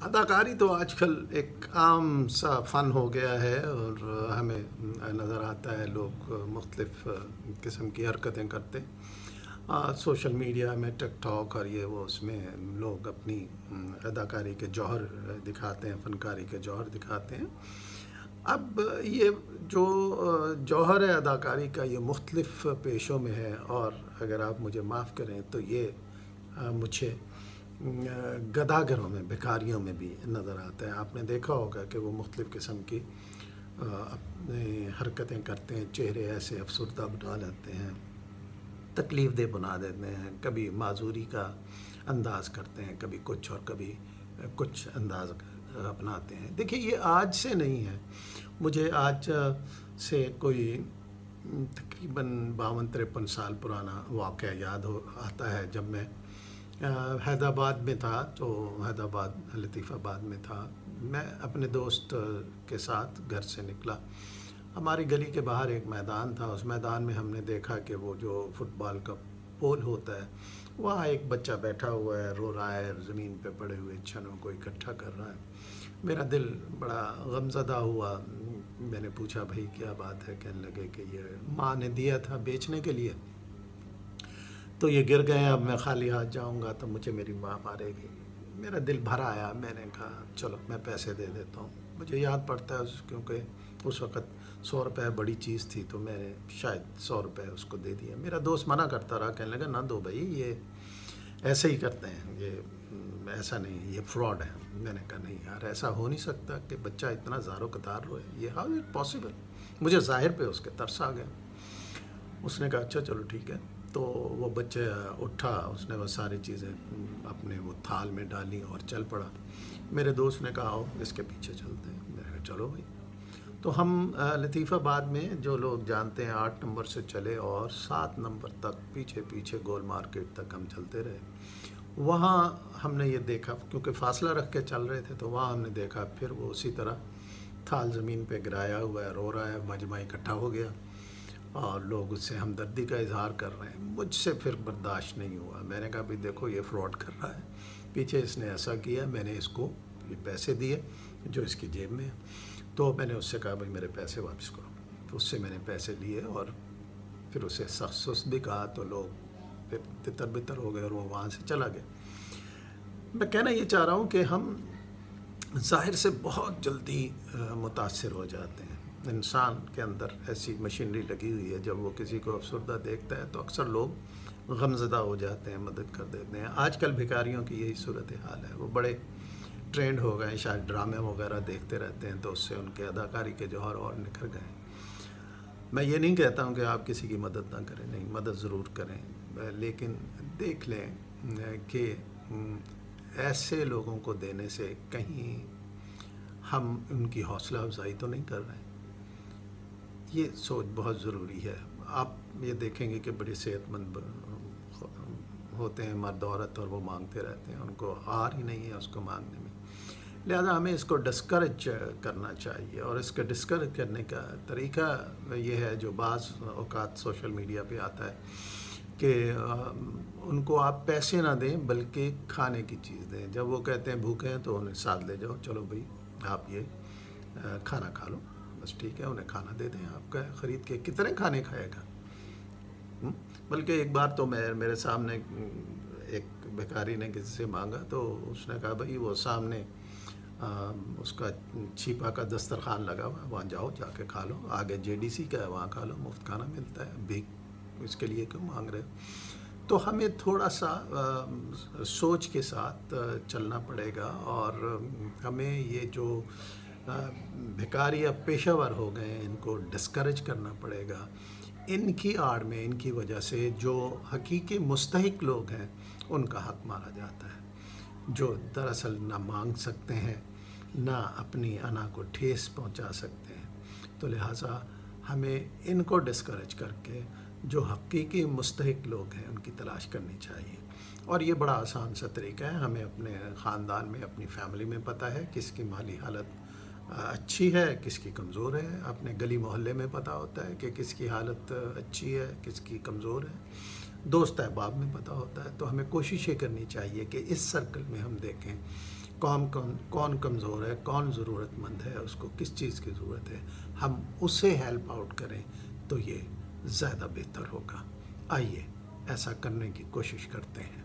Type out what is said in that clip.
اداکاری تو آج کل ایک عام سا فن ہو گیا ہے، اور ہمیں نظر آتا ہے لوگ مختلف قسم کی حرکتیں کرتے ہیں سوشل میڈیا میں، ٹک ٹاک اور یہ وہ، اس میں لوگ اپنی اداکاری کے جوہر دکھاتے ہیں، فنکاری کے جوہر دکھاتے ہیں۔ اب یہ جو جوہر ہے اداکاری کا، یہ مختلف پیشوں میں ہے، اور اگر آپ مجھے معاف کریں تو یہ مجھے گداگروں میں، بھکاریوں میں بھی نظر آتا ہے۔ آپ نے دیکھا ہوگا کہ وہ مختلف قسم کی اپنے حرکتیں کرتے ہیں، چہرے ایسے افسردہ بنا لیتے ہیں، تکلیف دہ بنا دیتے ہیں، کبھی معذوری کا انداز کرتے ہیں، کبھی کچھ اور کبھی کچھ انداز اپناتے ہیں۔ دیکھیے یہ آج سے نہیں ہے، مجھے آج سے کوئی تقریباً 52-53 سال پرانا واقعہ یاد آتا ہے۔ جب میں حیدرآباد میں تھا، تو حیدرآباد لطیف آباد میں تھا، میں اپنے دوست کے ساتھ گھر سے نکلا۔ ہماری گلی کے باہر ایک میدان تھا، اس میدان میں ہم نے دیکھا کہ وہ جو فٹ بال کا پول ہوتا ہے، وہاں ایک بچہ بیٹھا ہوا ہے، رو رہا ہے، زمین پہ پڑے ہوئے چھنوں کو اکٹھا کر رہا ہے۔ میرا دل بڑا غمزدہ ہوا۔ میں نے پوچھا بھائی کیا بات ہے؟ کہنے لگے کہ یہ ماں نے دیا تھا بیچنے کے لیے، تو یہ گر گئے، اب میں خالی ہاتھ جاؤں گا تو مجھے میری ماں مارے گی۔ میرا دل بھر آیا، میں نے کہا چلو میں پیسے دے دیتا ہوں۔ مجھے یاد پڑتا ہے کیونکہ اس وقت 100 روپے بڑی چیز تھی، تو میں نے شاید 100 روپے اس کو دے دیا۔ میرا دوست منع کرتا رہا، کہنے لگا نہ دو بھائی، یہ ایسے ہی کرتے ہیں، یہ ایسا نہیں، یہ فراڈ ہے۔ میں نے کہا نہیں یار، ایسا ہو نہیں سکتا کہ بچہ اتنا زارو قطار روئے، یہ ہاؤ اٹ پاسبل۔ مجھے ظاہر پہ اس کے ترس آ گیا۔ اس نے کہا اچھا چلو ٹھیک ہے۔ تو وہ بچہ اٹھا، اس نے وہ ساری چیزیں اپنے وہ تھال میں ڈالی اور چل پڑا۔ میرے دوست نے کہا آؤ اس کے پیچھے چلتے ہیں۔ میں نے کہا چلو بھائی۔ تو ہم لطیف آباد میں جو لوگ جانتے ہیں 8 نمبر سے چلے اور 7 نمبر تک پیچھے پیچھے گول مارکیٹ تک ہم چلتے رہے۔ وہاں ہم نے یہ دیکھا، کیونکہ فاصلہ رکھ کے چل رہے تھے، تو وہاں ہم نے دیکھا پھر وہ اسی طرح تھال زمین پہ گرایا ہوا ہے، رو رہا ہے، مجمع اکٹھا ہو گیا اور لوگ اس سے ہمدردی کا اظہار کر رہے ہیں۔ مجھ سے پھر برداشت نہیں ہوا۔ میں نے کہا بھی دیکھو یہ فراڈ کر رہا ہے، پیچھے اس نے ایسا کیا، میں نے اس کو یہ پیسے دیے جو اس کی جیب میں ہے۔ تو میں نے اس سے کہا بھائی میرے پیسے واپس کرو۔ تو اس سے میں نے پیسے لیے اور پھر اسے سخت سست بھی کہا، تو لوگ پھر تتر بتر ہو گئے اور وہ وہاں سے چلا گیا۔ میں کہنا یہ چاہ رہا ہوں کہ ہم ظاہر سے بہت جلدی متاثر ہو جاتے ہیں۔ انسان کے اندر ایسی مشینری لگی ہوئی ہے، جب وہ کسی کو افسردہ دیکھتا ہے تو اکثر لوگ غمزدہ ہو جاتے ہیں، مدد کر دیتے ہیں۔ آج کل بھکاریوں کی یہی صورتحال ہے، وہ بڑے ٹرینڈ ہو گئے ہیں، شاید ڈرامے وغیرہ دیکھتے رہتے ہیں، تو اس سے ان کے اداکاری کے جوہر اور نکھر گئے ہیں۔ میں یہ نہیں کہتا ہوں کہ آپ کسی کی مدد نہ کریں، نہیں، مدد ضرور کریں، لیکن دیکھ لیں کہ ایسے لوگوں کو دینے سے کہیں ہم ان کی حوصلہ افزائی تو نہیں کر رہے ہیں۔ یہ سوچ بہت ضروری ہے۔ آپ یہ دیکھیں گے کہ بڑے صحت مند ہوتے ہیں مرد عورت، اور وہ مانگتے رہتے ہیں، ان کو آر ہی نہیں ہے اس کو مانگنے میں۔ لہذا ہمیں اس کو ڈسکریج کرنا چاہیے، اور اس کا ڈسکریج کرنے کا طریقہ یہ ہے جو بعض اوقات سوشل میڈیا پہ آتا ہے کہ ان کو آپ پیسے نہ دیں بلکہ کھانے کی چیز دیں۔ جب وہ کہتے ہیں بھوکے ہیں تو انہیں ساتھ لے جاؤ، چلو بھائی آپ یہ کھانا کھا لو، بس ٹھیک ہے، انہیں کھانا دے دیں۔ آپ کا خرید کے کتنے کھانے کھائے گا؟ بلکہ ایک بار تو میرے سامنے ایک بھکاری نے کسی سے مانگا، تو اس نے کہا بھائی وہ سامنے اس کا چھیپا کا دسترخوان لگا ہوا، وہاں جاؤ، جا کے کھا لو، آگے JDC کا ہے وہاں کھا لو، مفت کھانا ملتا ہے، بھیک اس کے لیے کیوں مانگ رہے ہو؟ تو ہمیں تھوڑا سا سوچ کے ساتھ چلنا پڑے گا، اور ہمیں یہ جو بھکاری یا پیشہ ور ہو گئے ہیں ان کو ڈسکریج کرنا پڑے گا۔ ان کی آڑ میں، ان کی وجہ سے جو حقیقی مستحق لوگ ہیں ان کا حق مارا جاتا ہے، جو دراصل نہ مانگ سکتے ہیں، نہ اپنی انا کو ٹھیس پہنچا سکتے ہیں۔ تو لہٰذا ہمیں ان کو ڈسکریج کر کے جو حقیقی مستحق لوگ ہیں ان کی تلاش کرنی چاہیے۔ اور یہ بڑا آسان سا طریقہ ہے، ہمیں اپنے خاندان میں، اپنی فیملی میں پتہ ہے کس کی مالی حالت اچھی ہے، کس کی کمزور ہے، اپنے گلی محلے میں پتہ ہوتا ہے کہ کس کی حالت اچھی ہے، کس کی کمزور ہے، دوست احباب میں پتہ ہوتا ہے۔ تو ہمیں کوشش یہ کرنی چاہیے کہ اس سرکل میں ہم دیکھیں کون کمزور ہے، کون ضرورت مند ہے، اس کو کس چیز کی ضرورت ہے، ہم اسے ہیلپ آؤٹ کریں تو یہ زیادہ بہتر ہوگا۔ آئیے ایسا کرنے کی کوشش کرتے ہیں۔